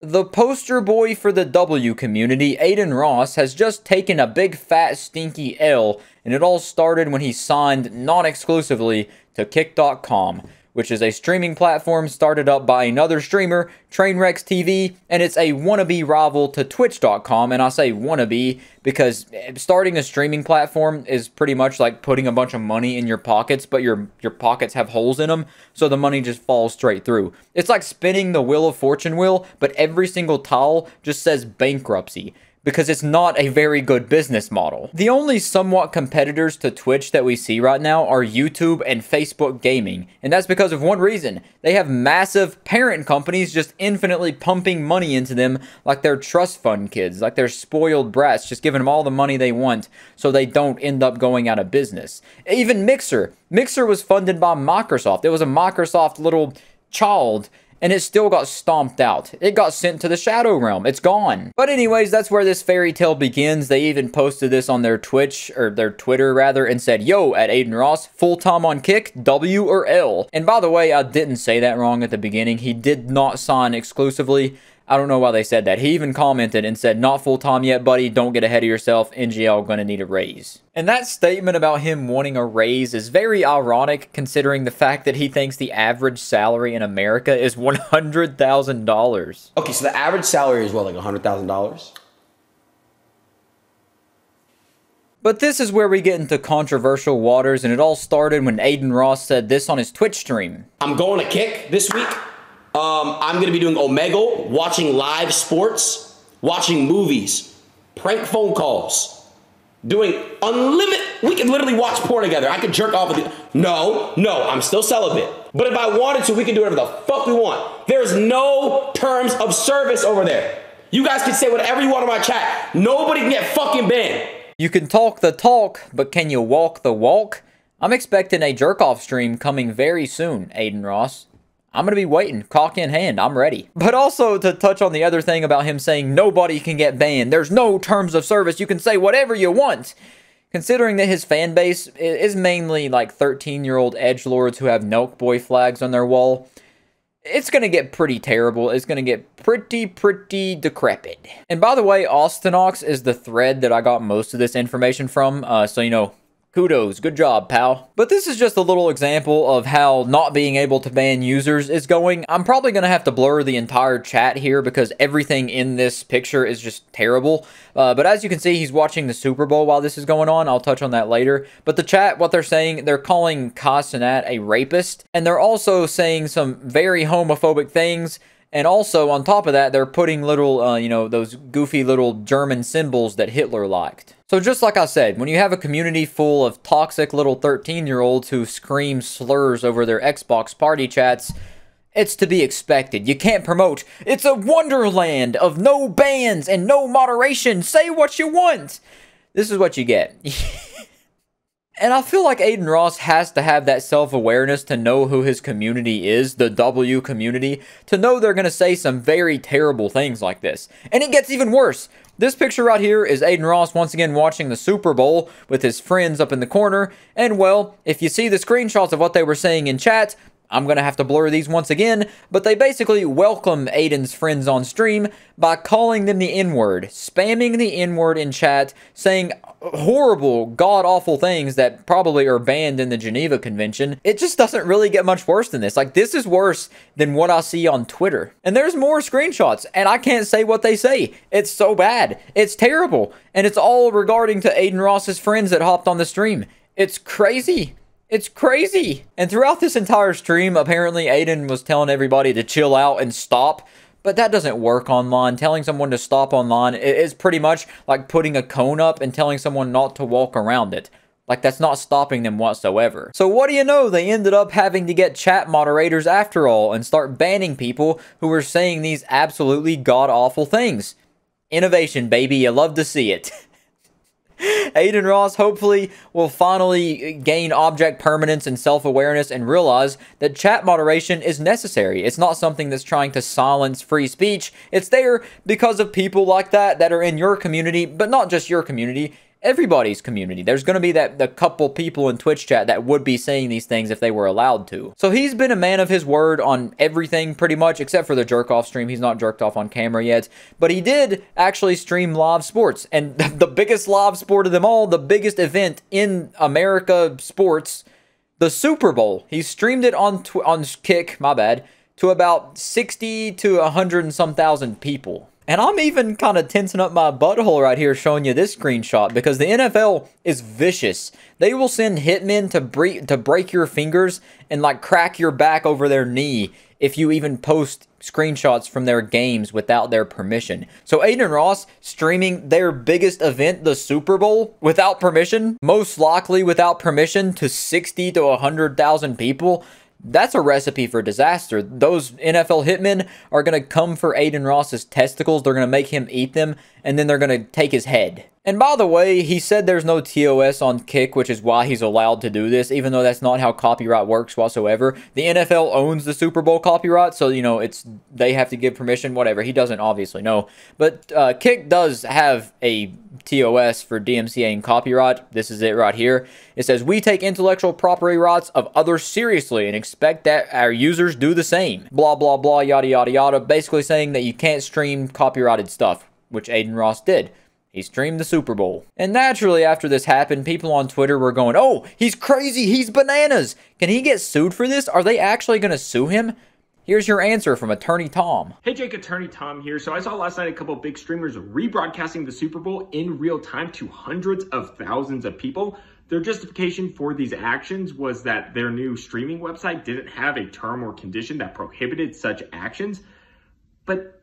The poster boy for the W community, Adin Ross, has just taken a big fat stinky L, and it all started when he signed non-exclusively to Kick.com, which is a streaming platform started up by another streamer, Trainwrecks TV, and it's a wannabe rival to Twitch.com, and I say wannabe because starting a streaming platform is pretty much like putting a bunch of money in your pockets, but your pockets have holes in them, so the money just falls straight through. It's like spinning the Wheel of Fortune wheel, but every single tile just says bankruptcy, because it's not a very good business model. The only somewhat competitors to Twitch that we see right now are YouTube and Facebook Gaming, and that's because of one reason. They have massive parent companies just infinitely pumping money into them like they're trust fund kids, like they're spoiled brats, just giving them all the money they want so they don't end up going out of business. Even Mixer. Mixer was funded by Microsoft. It was a Microsoft little child, and it still got stomped out. It got sent to the Shadow Realm. It's gone. But anyways, that's where this fairy tale begins. They even posted this on their Twitch, or their Twitter rather, and said, "Yo, at Adin Ross, full-time on Kick, W or L." And by the way, I didn't say that wrong at the beginning. He did not sign exclusively. I don't know why they said that. He even commented and said, "Not full-time yet, buddy. Don't get ahead of yourself. NGL gonna need a raise." And that statement about him wanting a raise is very ironic considering the fact that he thinks the average salary in America is $100,000. Okay, so the average salary is what, like $100,000? But this is where we get into controversial waters, and it all started when Adin Ross said this on his Twitch stream. I'm going to Kick this week. I'm going to be doing Omegle, watching live sports, watching movies, prank phone calls, doing unlimited. We can literally watch porn together. I could jerk off with you. No, I'm still celibate. But if I wanted to, we can do whatever the fuck we want. There's no terms of service over there. You guys can say whatever you want in my chat. Nobody can get fucking banned. You can talk the talk, but can you walk the walk? I'm expecting a jerk-off stream coming very soon, Adin Ross. I'm going to be waiting, cock in hand, I'm ready. But also, to touch on the other thing about him saying nobody can get banned, there's no terms of service, you can say whatever you want. Considering that his fan base is mainly like 13-year-old edgelords who have Nelk Boy flags on their wall, it's going to get pretty terrible. It's going to get pretty decrepit. And by the way, Austinox is the thread that I got most of this information from, so you know, kudos, good job, pal. But this is just a little example of how not being able to ban users is going. I'm probably going to have to blur the entire chat here because everything in this picture is just terrible. But as you can see, he's watching the Super Bowl while this is going on. I'll touch on that later. But the chat, what they're saying, they're calling Casanat a rapist. And they're also saying some very homophobic things. And also, on top of that, they're putting little, you know, those goofy little German symbols that Hitler liked. So just like I said, when you have a community full of toxic little 13-year-olds who scream slurs over their Xbox party chats, it's to be expected. You can't promote, "It's a wonderland of no bans and no moderation. Say what you want." This is what you get. And I feel like Adin Ross has to have that self-awareness to know who his community is, the W community, to know they're going to say some very terrible things like this. And it gets even worse. This picture right here is Adin Ross once again watching the Super Bowl with his friends up in the corner. And well, if you see the screenshots of what they were saying in chat, I'm going to have to blur these once again, but they basically welcome Adin's friends on stream by calling them the N-word, spamming the N-word in chat, saying horrible, god-awful things that probably are banned in the Geneva Convention. It just doesn't really get much worse than this. Like, this is worse than what I see on Twitter. And there's more screenshots, and I can't say what they say. It's so bad. It's terrible. And it's all regarding to Adin Ross's friends that hopped on the stream. It's crazy. It's crazy. And throughout this entire stream, apparently Adin was telling everybody to chill out and stop. But that doesn't work online. Telling someone to stop online is pretty much like putting a cone up and telling someone not to walk around it. Like, that's not stopping them whatsoever. So what do you know? They ended up having to get chat moderators after all and start banning people who were saying these absolutely god-awful things. Innovation, baby. You love to see it. Adin Ross hopefully will finally gain object permanence and self-awareness and realize that chat moderation is necessary. It's not something that's trying to silence free speech. It's there because of people like that are in your community, but not just your community, everybody's community. There's going to be the couple people in Twitch chat that would be saying these things if they were allowed to. So he's been a man of his word on everything pretty much, except for the jerk-off stream. He's not jerked off on camera yet, but he did actually stream live sports. And the biggest live sport of them all, the biggest event in America sports, the Super Bowl. He streamed it on Kick, my bad, to about 60 to 100 and some thousand people. And I'm even kind of tensing up my butthole right here showing you this screenshot because the NFL is vicious. They will send hitmen to break your fingers and like crack your back over their knee if you even post screenshots from their games without their permission. So Adin Ross streaming their biggest event, the Super Bowl, without permission, most likely without permission to 60 to 100,000 people. That's a recipe for disaster. Those NFL hitmen are going to come for Adin Ross's testicles. They're going to make him eat them, and then they're going to take his head. And by the way, he said there's no TOS on Kick, which is why he's allowed to do this, even though that's not how copyright works whatsoever. The NFL owns the Super Bowl copyright, so, you know, they have to give permission, whatever. He doesn't obviously know. But Kick does have a TOS for DMCA and copyright. This is it right here. It says, we take intellectual property rights of others seriously and expect that our users do the same. Blah, blah, blah, yada, yada, yada. Basically saying that you can't stream copyrighted stuff, which Adin Ross did. He streamed the Super Bowl. And naturally, after this happened, people on Twitter were going, oh, he's crazy, he's bananas. Can he get sued for this? Are they actually going to sue him? Here's your answer from Attorney Tom. Hey Jake, Attorney Tom here. So I saw last night a couple of big streamers rebroadcasting the Super Bowl in real time to hundreds of thousands of people. Their justification for these actions was that their new streaming website didn't have a term or condition that prohibited such actions. But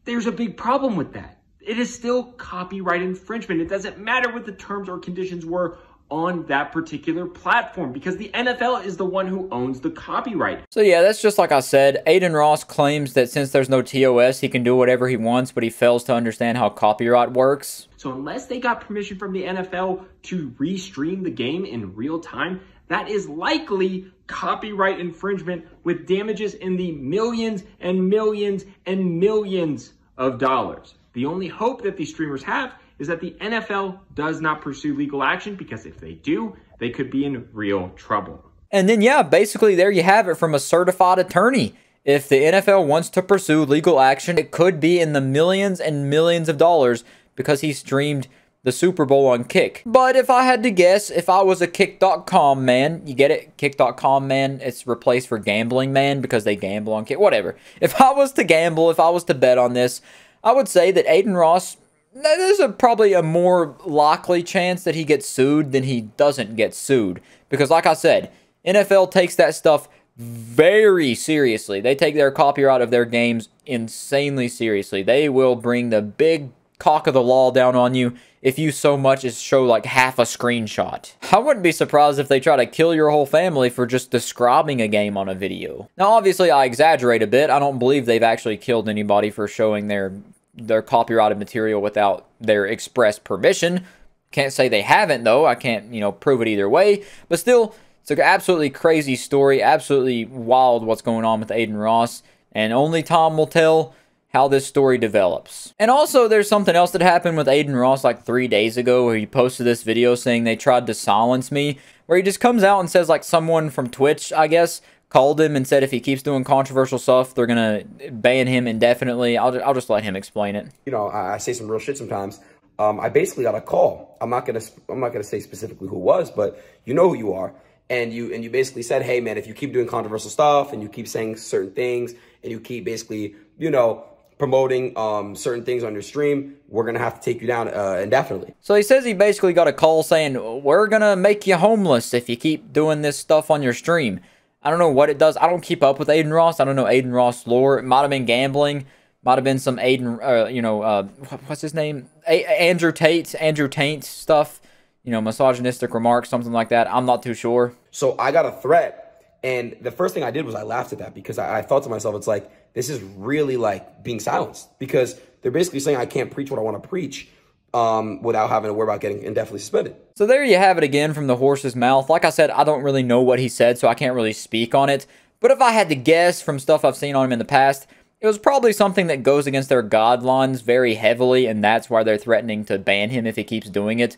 there's a big problem with that. It is still copyright infringement. It doesn't matter what the terms or conditions were on that particular platform because the NFL is the one who owns the copyright. So yeah, that's just like I said. Adin Ross claims that since there's no TOS, he can do whatever he wants, but he fails to understand how copyright works. So unless they got permission from the NFL to restream the game in real time, that is likely copyright infringement with damages in the millions and millions and millions of dollars. The only hope that these streamers have is that the NFL does not pursue legal action because if they do, they could be in real trouble. And then, yeah, basically there you have it from a certified attorney. If the NFL wants to pursue legal action, it could be in the millions and millions of dollars because he streamed the Super Bowl on Kick. But if I had to guess, if I was a Kick.com man, you get it? Kick.com man, it's replaced for gambling man because they gamble on Kick, whatever. If I was to gamble, if I was to bet on this, I would say that Adin Ross, there's probably a more likely chance that he gets sued than he doesn't get sued. Because like I said, NFL takes that stuff very seriously. They take their copyright of their games insanely seriously. They will bring the big cock of the law down on you if you so much as show like half a screenshot. I wouldn't be surprised if they try to kill your whole family for just describing a game on a video. Now obviously I exaggerate a bit. I don't believe they've actually killed anybody for showing their copyrighted material without their express permission. Can't say they haven't though. I can't, you know, prove it either way. But still, it's an absolutely crazy story. Absolutely wild what's going on with Adin Ross. And only time will tell how this story develops. And also, there's something else that happened with Adin Ross like 3 days ago where he posted this video saying they tried to silence me, where he just comes out and says like someone from Twitch, I guess, called him and said if he keeps doing controversial stuff, they're gonna ban him indefinitely. I'll just let him explain it. You know, I say some real shit sometimes. I basically got a call. I'm not gonna say specifically who it was, but you know who you are. And you basically said, hey man, if you keep doing controversial stuff and you keep saying certain things and you keep basically, you know, promoting certain things on your stream, we're gonna have to take you down indefinitely. So he says he basically got a call saying, we're gonna make you homeless if you keep doing this stuff on your stream. I don't know what it does. I don't keep up with Adin Ross. I don't know Adin Ross lore. It might have been gambling. Might have been some what's his name? Andrew Tate stuff. You know, misogynistic remarks, something like that. I'm not too sure. So I got a threat, and the first thing I did was I laughed at that because I thought to myself, it's like, this is really like being silenced because they're basically saying I can't preach what I want to preach without having to worry about getting indefinitely suspended. So there you have it again from the horse's mouth. Like I said, I don't really know what he said, so I can't really speak on it. But if I had to guess from stuff I've seen on him in the past, it was probably something that goes against their guidelines very heavily, and that's why they're threatening to ban him if he keeps doing it.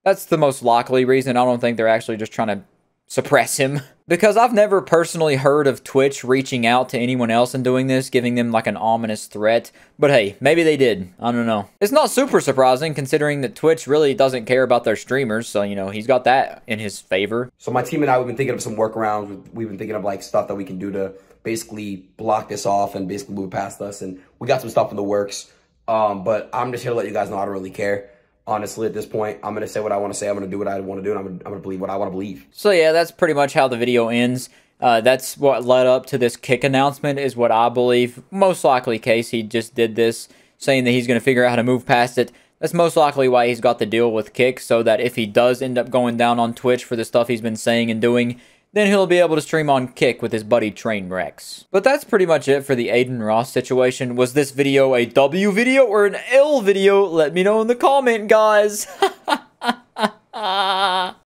That's the most likely reason. I don't think they're actually just trying to suppress him. Because I've never personally heard of Twitch reaching out to anyone else and doing this, giving them like an ominous threat. But hey, maybe they did. I don't know. It's not super surprising considering that Twitch really doesn't care about their streamers. So, you know, he's got that in his favor. So my team and I, we've been thinking of some workarounds. We've been thinking of like stuff that we can do to basically block this off and basically move past us. And we got some stuff in the works. But I'm just here to let you guys know I don't really care. Honestly, at this point, I'm going to say what I want to say. I'm going to do what I want to do. And I'm going to believe what I want to believe. So yeah, that's pretty much how the video ends. That's what led up to this Kick announcement is what I believe. Most likely case, he just did this saying that he's going to figure out how to move past it. That's most likely why he's got the deal with Kick, so that if he does end up going down on Twitch for the stuff he's been saying and doing, then he'll be able to stream on Kick with his buddy Trainwrecks. But that's pretty much it for the Adin Ross situation. Was this video a W video or an L video? Let me know in the comment, guys.